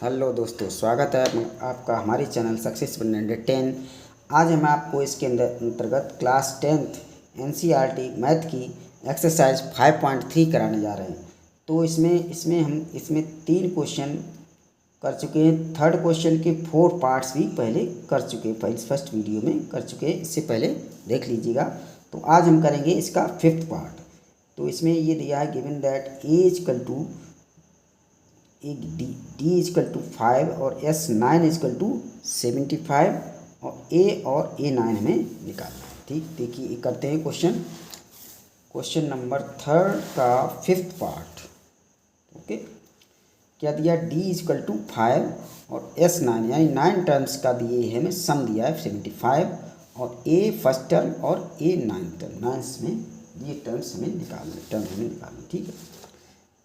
Hello दोस्तों, स्वागत है आपका हमारे चैनल सक्सेसफुल 110। आज हम आपको इसके अंतर्गत क्लास 10th NCERT मैथ की एक्सरसाइज 5.3 कराने जा रहे हैं। तो इसमें 3 क्वेश्चन कर चुके हैं। थर्ड क्वेश्चन के 4 पार्ट्स भी पहले कर चुके हैं, फर्स्ट वीडियो में कर चुके हैं, इससे पहले देख लीजिएगा। तो आज हम करेंगे इसका 5th पार्ट। तो इसमें ये दिया है given that A equal to एक डी इजकल टू 5 और S9 इजकल टू 75 और A9 हमें निकालना है। ठीक, देखिए करते हैं क्वेश्चन नंबर 3 का 5th पार्ट। ओके, क्या दिया? D इजकल टू 5 और S9 यानी 9 टर्म्स का दिए है, हमें सम दिया है 75 और A फर्स्ट टर्म और A 9 टर्म, 9 में ये टर्म्स हमें निकालने। ठीक है,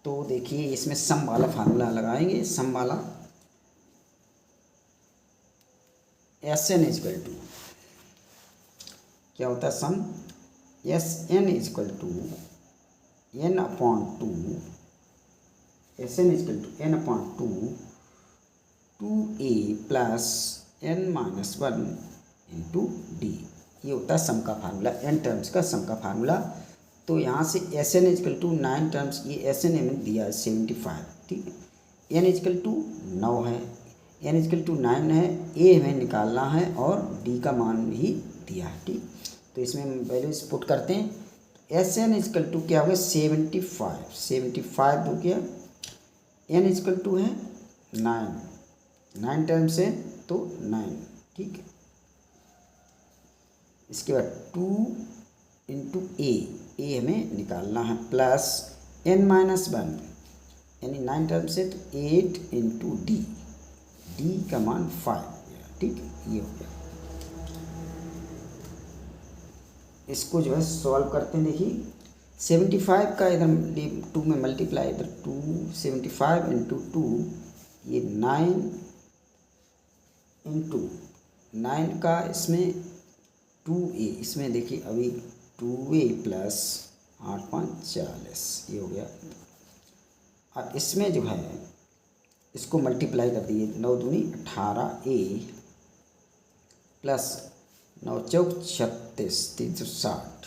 तो देखिए इसमें सम वाला फार्मूला लगाएंगे। सम वाला Sn इजकल टू क्या होता है? Sum Sn equal to n upon 2, Sn equal to n upon 2a plus n minus 1 into D. ये होता है सम का फार्मूला, n टर्म्स का सम का फार्मूला। तो यहाँ से Sn इजकल टू 9 टर्म्स, ये Sn हमें दिया है 75। ठीक है, n इजकल टू 9 है, n इजकल टू 9 है, a हमें निकालना है और d का मान भी दिया है। ठीक, तो इसमें हम वैल्यूज पुट करते हैं। Sn इजकल टू क्या होगा? 75 हो गया, n इजकल टू है 9 टर्म्स है तो 9। ठीक है, इसके बाद 2 इंटू ए हमें निकालना है प्लस n माइनस 1 यानी 9 टर्म से तो 8 इंटू डी का मान 5 हो गया। ठीक है, ये हो गया। इसको जो है सॉल्व करते हैं। देखिए 75 का इधर 2 में मल्टीप्लाई, इधर 275 इंटू 2, ये 9 इंटू 9 का इसमें 2a, इसमें देखिए अभी 2a प्लस 8 5 40, ये हो गया। और इसमें जो है इसको मल्टीप्लाई कर दिए, 9 दूनी 18a प्लस 9 चौक 36 360।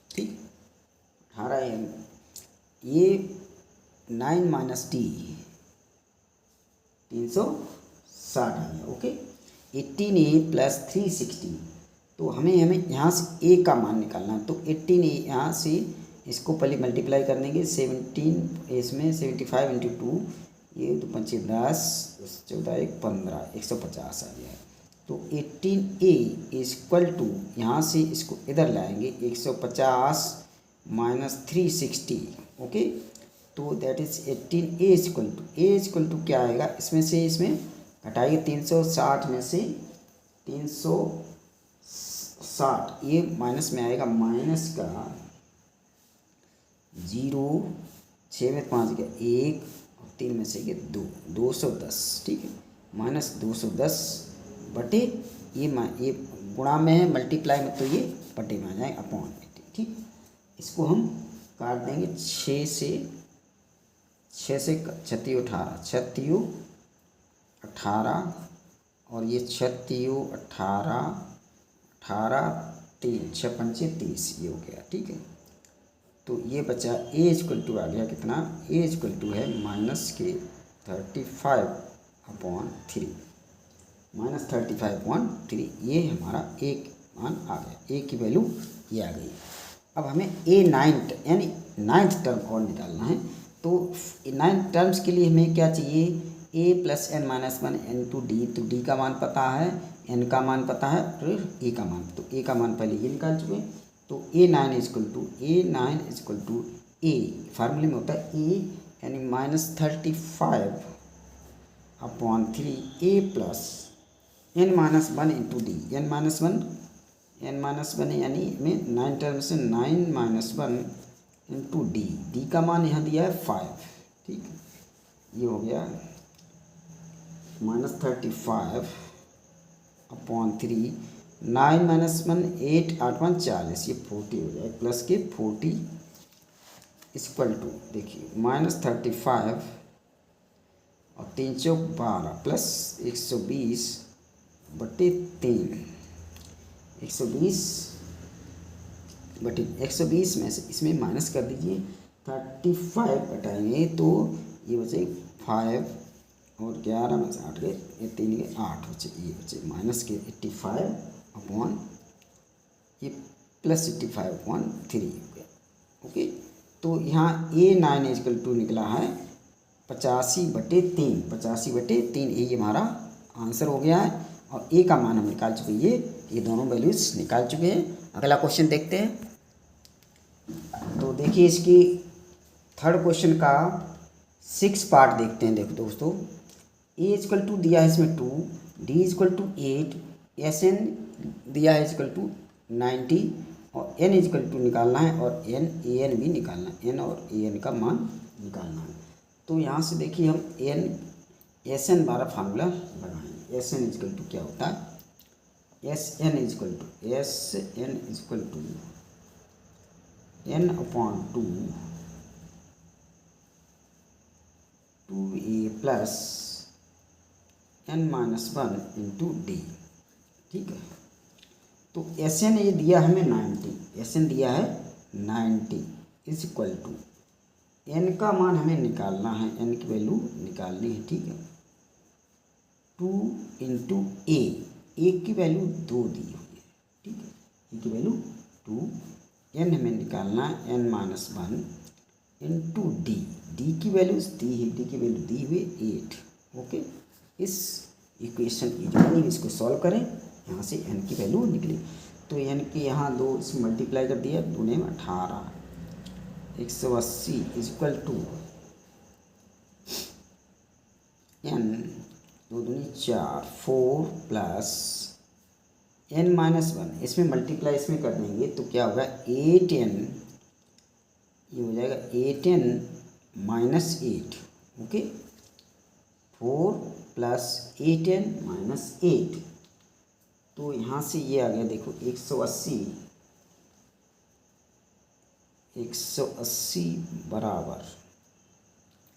ठीक, 18a, ये 9 माइनस डी 360 आ गया। Okay, 18a plus 360। तो हमें यहाँ से a का मान निकालना है। तो 18a यहाँ से इसको पहले मल्टीप्लाई करने के 17, इसमें 75 इंटू 2, ये 2 5 10 14 1 15 150 आ गया। तो 18a इक्वल टू, यहाँ से इसको इधर लाएंगे 150 माइनस 360। ओके, तो that is 18a equal to क्या आएगा? इसमें घटाइए 360 में से 360, ये माइनस में आएगा, माइनस का 0, 6 में 5 गया 1 और 3 में से गया 2, 210। ठीक है, माइनस 210 बटे ये गुणा में है, मल्टीप्लाई में, तो ये बटे में आ जाएगा अपॉन 80। ठीक, इसको हम काट देंगे 6 से 36 18, 36 18 और ये 36 18 3 6 5 30, ये हो गया। ठीक है, तो ये बचा a इक्वल टू आ गया कितना? a इक्वल टू है माइनस के 35/3, माइनस 35/3। ये हमारा एक मान आ गया, a की वैल्यू ये आ गई। अब हमें A9 यानी 9th टर्म और निकालना है। तो 9 टर्म्स के लिए हमें क्या चाहिए? a plus n minus 1 into D. तो d का मान पता है, n का मान पता है और a का मान। तो a का मान पहले ये निकाल चुके हैं। तो A9 इजक्ल टू a, फार्मूले में होता है a यानी minus 35/3 a plus n minus 1 into D. n minus 1 यानी में 9 टर्म से 9 माइनस 1 इंटू डी का मान यहाँ दिया है 5। ठीक, ये हो गया माइनस 35/3, 9 माइनस 1 8 8 1 40, ये 40 हो जाए, प्लस के 40 इक्वल टू, देखिए माइनस 35 और 3×12 प्लस 120/3, 120 में से इसमें माइनस कर दीजिए, 35 घटाएंगे तो ये बचे 5 और 11 में से 8 गए, ये 3 गए 8 बचे, ये बचे माइनस के 85 ये प्लस 85/3 हो गया। ओके, तो यहाँ A9 निकला है 85/3, 85/3 ये हमारा आंसर हो गया है। और ए का मान हम निकाल चुके हैं, ये दोनों वैल्यूज निकाल चुके हैं। अगला क्वेश्चन देखते हैं। तो देखिए इसकी थर्ड क्वेश्चन का 6 पार्ट देखते हैं। देखो दोस्तों, A दिया है इसमें 2, D 8, SN दिया है 90 और N निकालना है और AN भी निकालना है, N और AN का मान निकालना है। तो यहाँ से देखिए हम SN बारा फार्मूला लगाएंगे। SN क्या होता है, SN N/2 2A plus N-1 into D। ठीक है, तो SN ये दिया है हमें 90, SN दिया है 90 = N का मान हमें निकालना है, N की वैल्यू निकालनी है। ठीक है, 2 इंटू A की वैल्यू 2 दी हुई है। ठीक है, A की वैल्यू 2, N हमें निकालना है N-1 इंटू D की वैल्यू दी है, D की वैल्यू दी हुई 8। ओके, इस इक्वेशन की जो बनी इसको सॉल्व करें, यहाँ से N की वैल्यू निकली। तो N की यहाँ 2 से मल्टीप्लाई कर दिया, 2 में 18, 180 = N 2 दूनी 4, 4 प्लस N-1, इसमें मल्टीप्लाई इसमें कर देंगे तो क्या होगा 8N, ये हो जाएगा 8N - 8। ओके, 4 प्लस 8N - 8, तो यहाँ से ये आ गया देखो 180 बराबर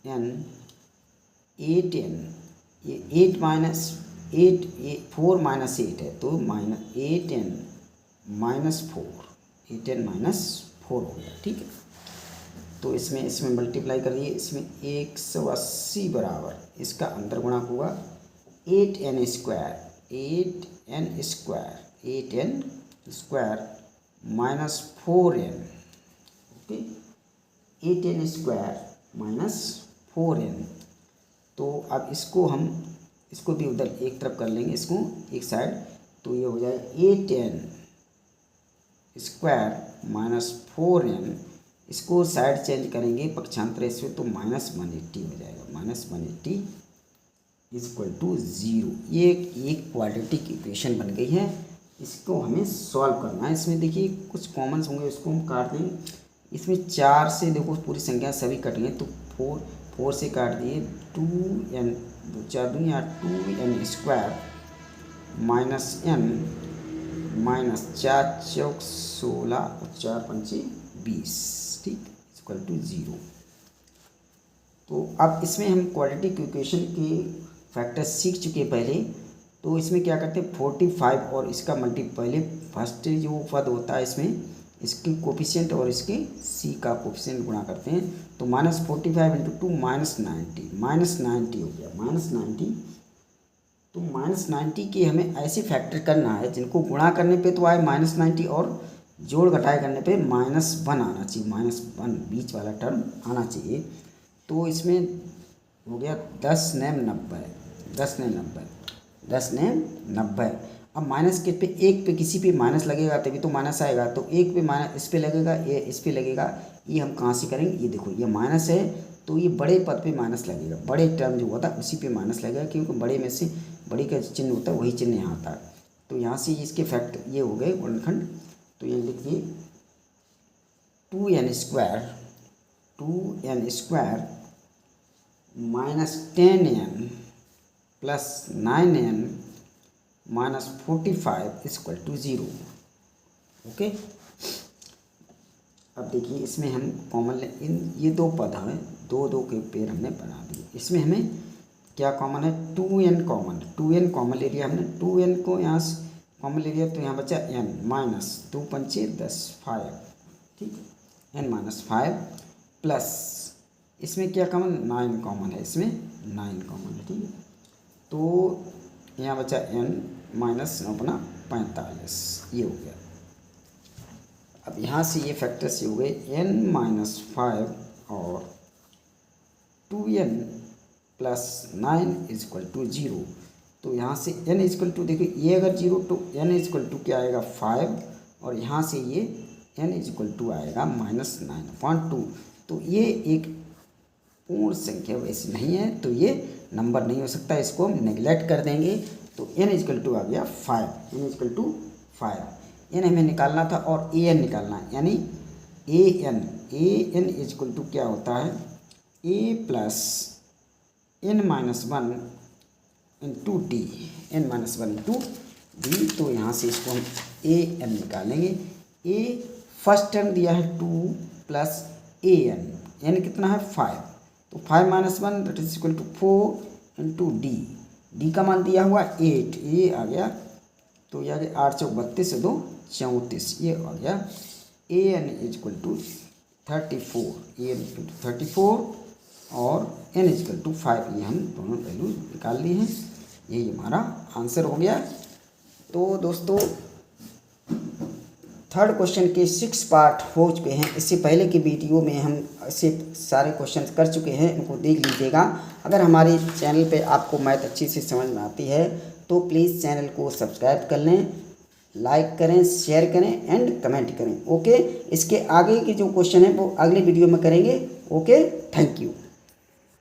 N 8N, ये 8 माइनस 8, ये 4 - 8 है तो -8N - 4 हो गया। ठीक है, तो इसमें मल्टीप्लाई कर दिए, इसमें 180 बराबर इसका अंदर गुणा हुआ 8N square minus 4N। Okay, 8N square minus 4N। तो अब इसको भी उधर एक तरफ कर लेंगे, इसको एक साइड, तो ये हो जाएगा 8N स्क्वायर माइनस 4N। इसको साइड चेंज करेंगे पक्षांतर इसमें, तो -180 हो जाएगा, -180 = 0। ये एक क्वाड्रेटिक इक्वेशन बन गई है। इसको हमें सॉल्व करना है। इसमें देखिए कुछ कॉमन्स होंगे, उसको हम काट देंगे। इसमें 4 से देखो पूरी संख्या सभी कट गए, तो 4 से काट दिए, 2N 4 दूनी 8, 2N स्क्वायर -N -4 चौक 16 और 4 पंचे 20। ठीक, = 0। तो अब इसमें हम क्वाड्रेटिक इक्वेशन के फैक्टर्स सीख चुके हैं पहले। तो इसमें क्या करते हैं 45 और इसका पहले फर्स्ट जो पद होता है इसमें इसकी कोफिशिएंट और इसके C का कोफिशिएंट गुणा करते हैं, तो -45 × 2 -90 हो गया, -90। तो -90 के हमें ऐसे फैक्टर करना है जिनको गुणा करने पे तो आए -90 और जोड़ घटाए करने पे -1 आना चाहिए, -1 बीच वाला टर्म आना चाहिए। तो इसमें हो गया 10 नेम 90। अब माइनस के पे एक पे किसी पे माइनस लगेगा तभी तो माइनस आएगा, तो एक पे माइनस इस पे लगेगा, ये इस पे लगेगा। ये हम कहाँ से करेंगे, ये देखो ये माइनस है तो ये बड़े पद पे माइनस लगेगा, बड़े टर्म जो होता है उसी पे माइनस लगेगा, क्योंकि बड़े में से बड़ी का चिन्ह होता है वही चिन्ह यहाँ आता है। तो यहाँ से इसके फैक्ट ये हो गए गुणनखंड। तो ये लिखिए 2N square -10N + 9N - 45 = 0। Okay, अब देखिए इसमें हम कॉमन ये 2 पद हैं, 2 के पेड़ हमने बना दिए। इसमें हमें क्या कॉमन है, 2n कॉमन, 2n कॉमन ले लिया हमने, 2n को यहाँ से कॉमन ले लिया तो यहाँ बचा n माइनस 2 पंचे 10 5, ठीक है, n माइनस 5 प्लस इसमें क्या कॉमन, 9 कॉमन है, इसमें 9 कॉमन है, ठीक है। तो यहाँ बचा n माइनस 9 अपना 45, ये हो गया। अब यहाँ से ये फैक्टर्स ये हो गए n माइनस 5 और 2n plus 9 is equal to 0। तो यहाँ से n इज इक्वल टू, देखिए ये अगर 0 तो n इज इक्वल टू क्या आएगा 5, और यहाँ से ये n इज इक्वल टू आएगा माइनस 9.2। तो ये एक पूर्ण संख्या वैसे नहीं है, तो ये नंबर नहीं हो सकता, इसको हम नेगलेक्ट कर देंगे। तो n इज इक्वल टू आ गया 5, n is equal to 5, n हमें निकालना था और a n निकालना है, यानी a n is equal to क्या होता है, a plus n minus 1 into D, n minus 1 into D. तो यहाँ से इसको हम a n निकालेंगे। a फर्स्ट टर्म दिया है 2 प्लस a n कितना है 5, तो 5 minus 1 that is equal to 4 into D का मान दिया हुआ 8, ये आ गया, तो ये आ गया 8 चौक 32 से 2 34, ये आ गया a n is equal to 34, a n equal to 34 और n इज इक्वल टू 5, ये हम दोनों वैल्यू निकाल ली हैं, यही हमारा आंसर हो गया। तो दोस्तों थर्ड क्वेश्चन के 6 पार्ट हो चुके हैं, इससे पहले की वीडियो में हम ऐसे सारे क्वेश्चन कर चुके हैं, इनको देख लीजिएगा। अगर हमारे चैनल पे आपको मैथ अच्छी से समझ में आती है तो प्लीज़ चैनल को सब्सक्राइब कर लें, लाइक करें, शेयर करें एंड कमेंट करें। ओके, इसके आगे के जो क्वेश्चन है वो अगले वीडियो में करेंगे। Okay, thank you.